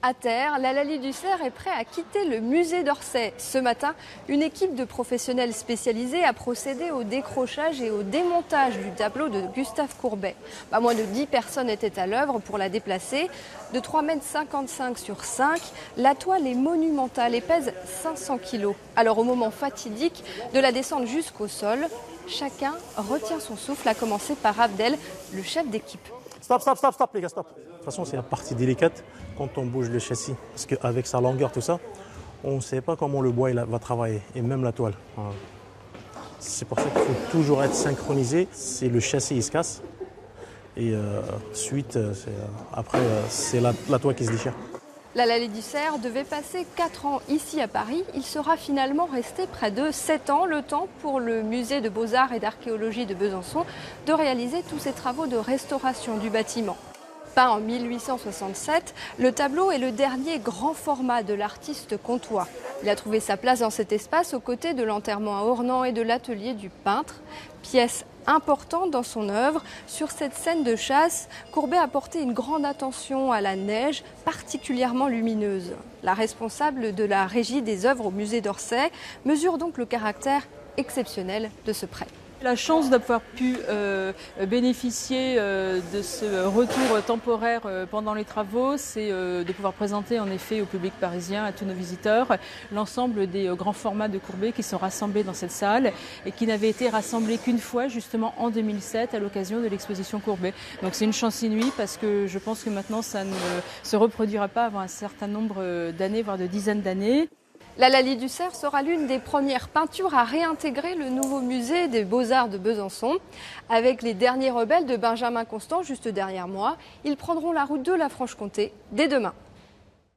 À terre, l'Hallali du Cerf est prêt à quitter le musée d'Orsay. Ce matin, une équipe de professionnels spécialisés a procédé au décrochage et au démontage du tableau de Gustave Courbet. Pas moins de 10 personnes étaient à l'œuvre pour la déplacer. De 3,55 m sur 5, la toile est monumentale et pèse 500 kg. Alors au moment fatidique de la descente jusqu'au sol, chacun retient son souffle, à commencer par Abdel, le chef d'équipe. Stop, les gars, stop. De toute façon, c'est la partie délicate quand on bouge le châssis. Parce qu'avec sa longueur, tout ça, on ne sait pas comment le bois va travailler, et même la toile. C'est pour ça qu'il faut toujours être synchronisé. Si le châssis il se casse, et après, c'est la toile qui se déchire. L'Hallali du Cerf devait passer 4 ans ici à Paris. Il sera finalement resté près de 7 ans, le temps pour le musée de Beaux-Arts et d'Archéologie de Besançon de réaliser tous ces travaux de restauration du bâtiment. Peint en 1867, le tableau est le dernier grand format de l'artiste comtois. Il a trouvé sa place dans cet espace aux côtés de l'enterrement à Ornans et de l'atelier du peintre. Pièce importante dans son œuvre, sur cette scène de chasse, Courbet a porté une grande attention à la neige particulièrement lumineuse. La responsable de la régie des œuvres au musée d'Orsay mesure donc le caractère exceptionnel de ce prêt. La chance d'avoir pu bénéficier de ce retour temporaire pendant les travaux, c'est de pouvoir présenter en effet au public parisien, à tous nos visiteurs, l'ensemble des grands formats de Courbet qui sont rassemblés dans cette salle et qui n'avaient été rassemblés qu'une fois justement en 2007 à l'occasion de l'exposition Courbet. Donc c'est une chance inouïe parce que je pense que maintenant ça ne se reproduira pas avant un certain nombre d'années, voire de dizaines d'années. L'Hallali du Cerf sera l'une des premières peintures à réintégrer le nouveau musée des Beaux-Arts de Besançon. Avec les derniers rebelles de Benjamin Constant juste derrière moi, ils prendront la route de la Franche-Comté dès demain.